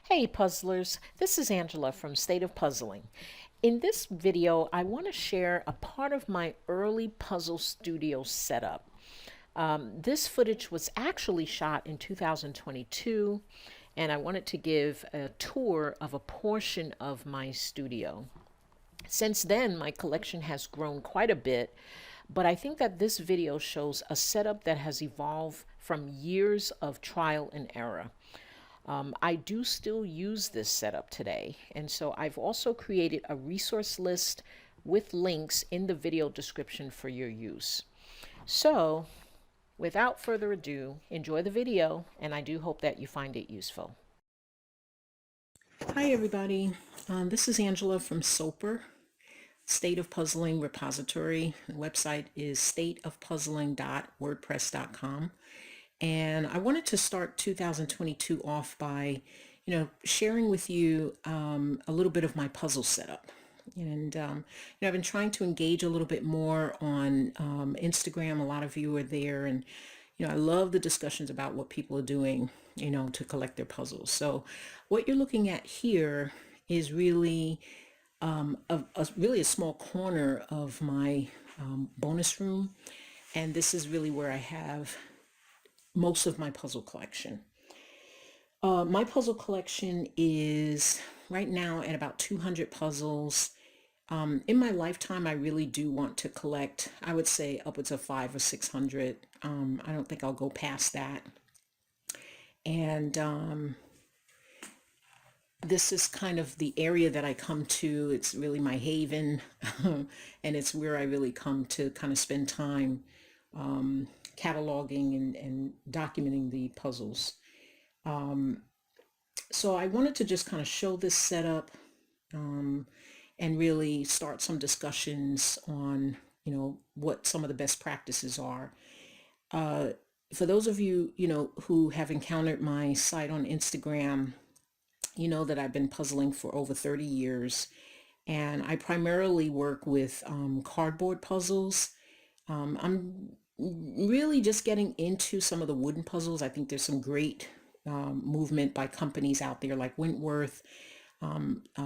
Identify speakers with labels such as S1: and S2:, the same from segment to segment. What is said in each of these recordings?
S1: Hey puzzlers, this is Angela from State of Puzzling. In this video, I want to share a part of my early puzzle studio setup. This footage was actually shot in 2022, and I wanted to give a tour of a portion of my studio. Since then, my collection has grown quite a bit, but I think that this video shows a setup that has evolved from years of trial and error. I do still use this setup today, and so I've also created a resource list with links in the video description for your use. So, without further ado, enjoy the video, and I do hope that you find it useful. Hi everybody, this is Angela from SOPR, State of Puzzling Repository. The website is stateofpuzzling.wordpress.com. And I wanted to start 2022 off by, sharing with you a little bit of my puzzle setup. And I've been trying to engage a little bit more on Instagram. A lot of you are there, and I love the discussions about what people are doing, to collect their puzzles. So what you're looking at here is really really a small corner of my bonus room, and this is really where I have most of my puzzle collection. My puzzle collection is right now at about 200 puzzles. In my lifetime, I really do want to collect, I would say upwards of 500 or 600. I don't think I'll go past that. And this is kind of the area that I come to. It's really my haven, and it's where I really come to kind of spend time cataloging and documenting the puzzles. So I wanted to just kind of show this setup and really start some discussions on, what some of the best practices are. For those of you, who have encountered my site on Instagram, you know that I've been puzzling for over 30 years, and I primarily work with cardboard puzzles. I'm really just getting into some of the wooden puzzles. I think there's some great movement by companies out there like Wentworth.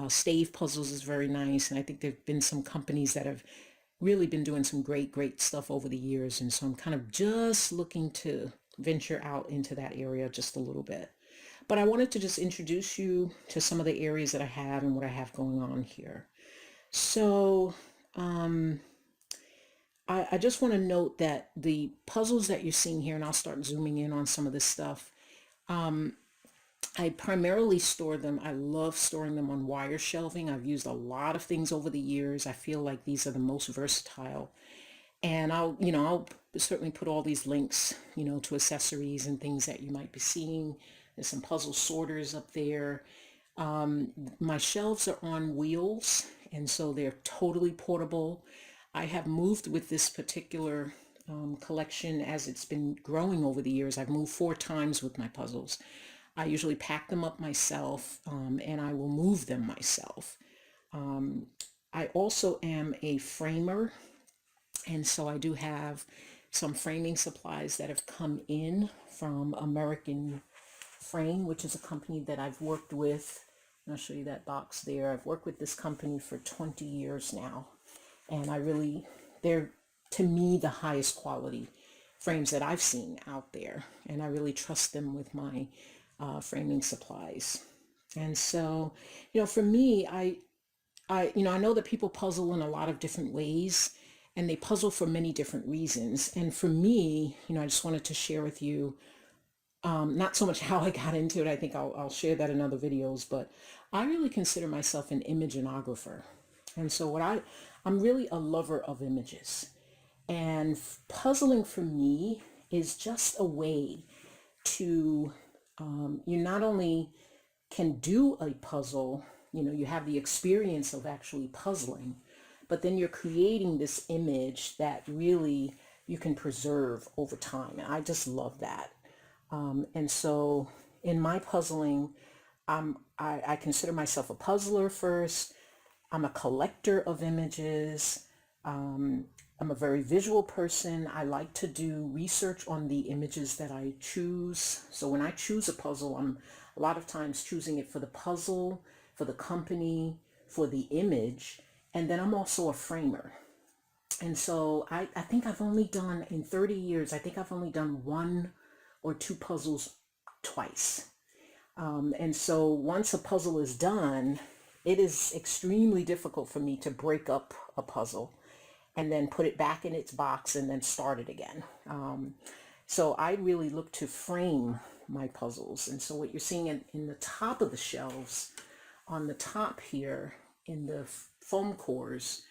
S1: Stave Puzzles is very nice, and I think there have been some companies that have really been doing some great stuff over the years, and so I'm kind of just looking to venture out into that area just a little bit. But I wanted to just introduce you to some of the areas that I have and what I have going on here. So I just want to note that the puzzles that you're seeing here, and I'll start zooming in on some of this stuff, I primarily store them. I love storing them on wire shelving. I've used a lot of things over the years. I feel like these are the most versatile. And I'll certainly put all these links, to accessories and things that you might be seeing. There's some puzzle sorters up there. My shelves are on wheels, and so they're totally portable. I have moved with this particular collection as it's been growing over the years. I've moved 4 times with my puzzles. I usually pack them up myself, and I will move them myself. I also am a framer, and so I do have some framing supplies that have come in from American Frame, which is a company that I've worked with. And I'll show you that box there. I've worked with this company for 20 years now, and they're to me the highest quality frames that I've seen out there, and I really trust them with my framing supplies. And so, for me, I know that people puzzle in a lot of different ways, and they puzzle for many different reasons. And for me, I just wanted to share with you, not so much how I got into it. I think I'll share that in other videos, but I really consider myself an imaginographer. And so I'm really a lover of images. And puzzling for me is just a way to, you not only can do a puzzle, you have the experience of actually puzzling, but then you're creating this image that really you can preserve over time. And I just love that. And so in my puzzling, I consider myself a puzzler first. I'm a collector of images. I'm a very visual person. I like to do research on the images that I choose. So when I choose a puzzle, I'm a lot of times choosing it for the puzzle, for the company, for the image. And then I'm also a framer. And so I think I've only done, in 30 years, I think I've only done one or two puzzles twice. And so once a puzzle is done, it is extremely difficult for me to break up a puzzle and then put it back in its box and then start it again. So I really look to frame my puzzles. And so what you're seeing in the top of the shelves, on the top here in the foam cores,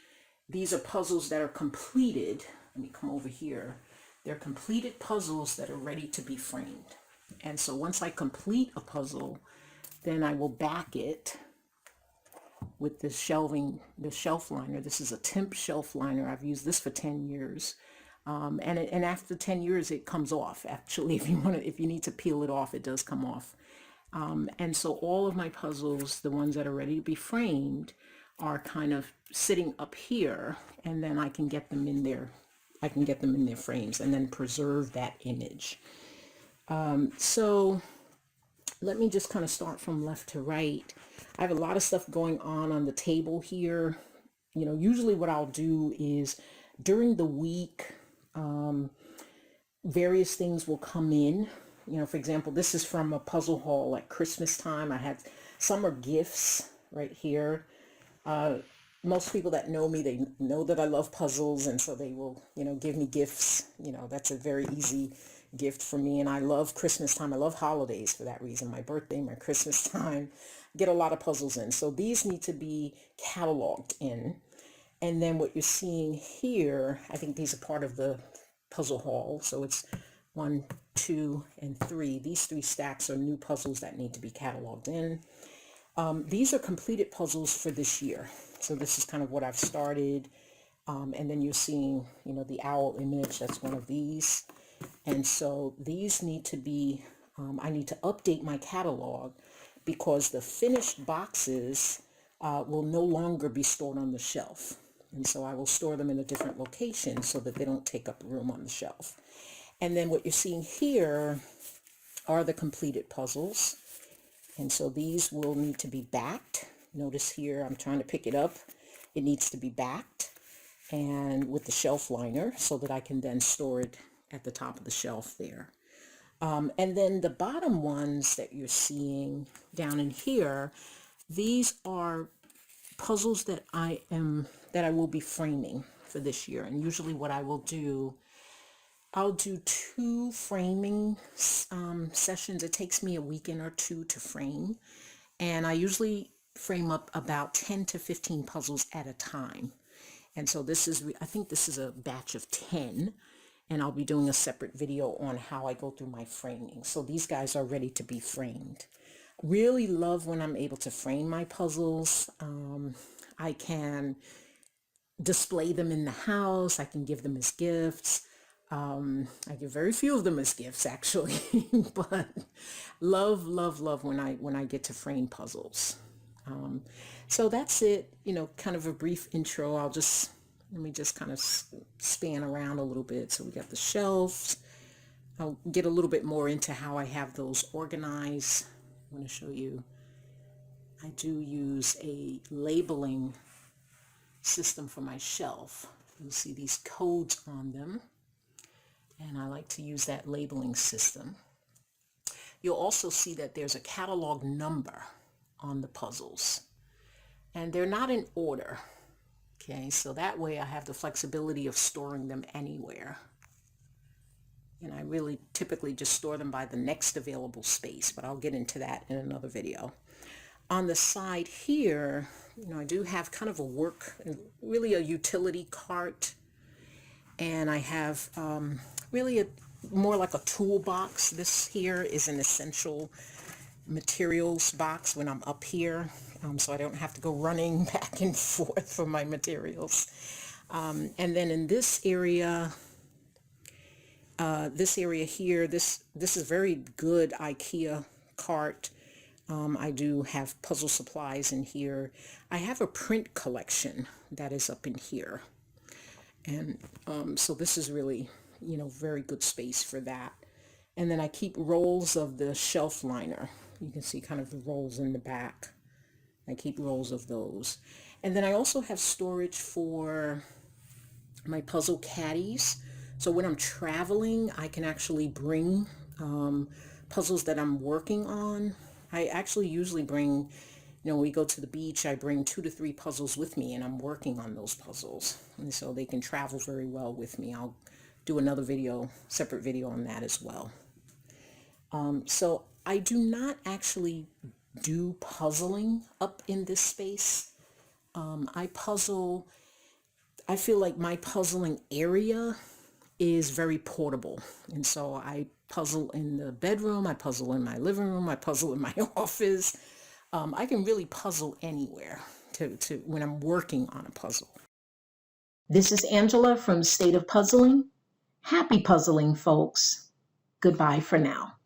S1: these are puzzles that are completed. Let me come over here. They're completed puzzles that are ready to be framed. And so once I complete a puzzle, then I will back it with this shelving, the shelf liner. This is a Temp shelf liner. I've used this for 10 years. And after 10 years, it comes off. Actually, if you need to peel it off, it does come off. And so all of my puzzles, the ones that are ready to be framed, are kind of sitting up here, and then I can get them in there. I can get them in their frames and then preserve that image. So let me just kind of start from left to right. I have a lot of stuff going on the table here. You know, usually what I'll do is during the week, various things will come in. You know, for example, this is from a puzzle haul at Christmas time. Some are gifts right here. Most people that know me, they know that I love puzzles, and so they will, you know, give me gifts. You know, that's a very easy gift for me. And I love Christmas time. I love holidays for that reason. My birthday, my Christmas time, get a lot of puzzles in. So these need to be cataloged in. And then what you're seeing here, I think these are part of the puzzle haul. So it's 1, 2, and 3. These 3 stacks are new puzzles that need to be cataloged in. These are completed puzzles for this year. So this is kind of what I've started. And then you're seeing, you know, the owl image. That's one of these. And so these need to be, I need to update my catalog because the finished boxes will no longer be stored on the shelf. And so I will store them in a different location so that they don't take up room on the shelf. And then what you're seeing here are the completed puzzles. And so these will need to be backed. Notice here, I'm trying to pick it up. It needs to be backed and with the shelf liner so that I can then store it at the top of the shelf there. And then the bottom ones that you're seeing down in here, these are puzzles that I will be framing for this year. And usually what I will do, I'll do 2 framing sessions. It takes me a weekend or 2 to frame. And I usually frame up about 10 to 15 puzzles at a time. And so I think this is a batch of 10. And I'll be doing a separate video on how I go through my framing. So these guys are ready to be framed. Really love when I'm able to frame my puzzles. I can display them in the house. I can give them as gifts. I give very few of them as gifts actually, but love when I get to frame puzzles. So that's it, you know, kind of a brief intro. Let me just kind of span around a little bit. So we got the shelves. I'll get a little bit more into how I have those organized. I'm going to show you. I do use a labeling system for my shelf. You'll see these codes on them. And I like to use that labeling system. You'll also see that there's a catalog number on the puzzles. And they're not in order. Okay, so that way I have the flexibility of storing them anywhere. And I really typically just store them by the next available space, but I'll get into that in another video. On the side here, you know, I do have kind of really a utility cart. And I have really more like a toolbox. This here is an essential materials box when I'm up here, so I don't have to go running back and forth for my materials. And then in this area here, this is very good IKEA cart. I do have puzzle supplies in here. I have a print collection that is up in here. And so this is really, you know, very good space for that. And then I keep rolls of the shelf liner. You can see kind of the rolls in the back. I keep rolls of those. And then I also have storage for my puzzle caddies. So when I'm traveling, I can actually bring puzzles that I'm working on. I actually usually bring, when we go to the beach, I bring 2 to 3 puzzles with me and I'm working on those puzzles. And so they can travel very well with me. I'll do another video, separate video on that as well. So I do not actually do puzzling up in this space. I feel like my puzzling area is very portable. And so I puzzle in the bedroom, I puzzle in my living room, I puzzle in my office. I can really puzzle anywhere to when I'm working on a puzzle. This is Angela from State of Puzzling. Happy puzzling, folks. Goodbye for now.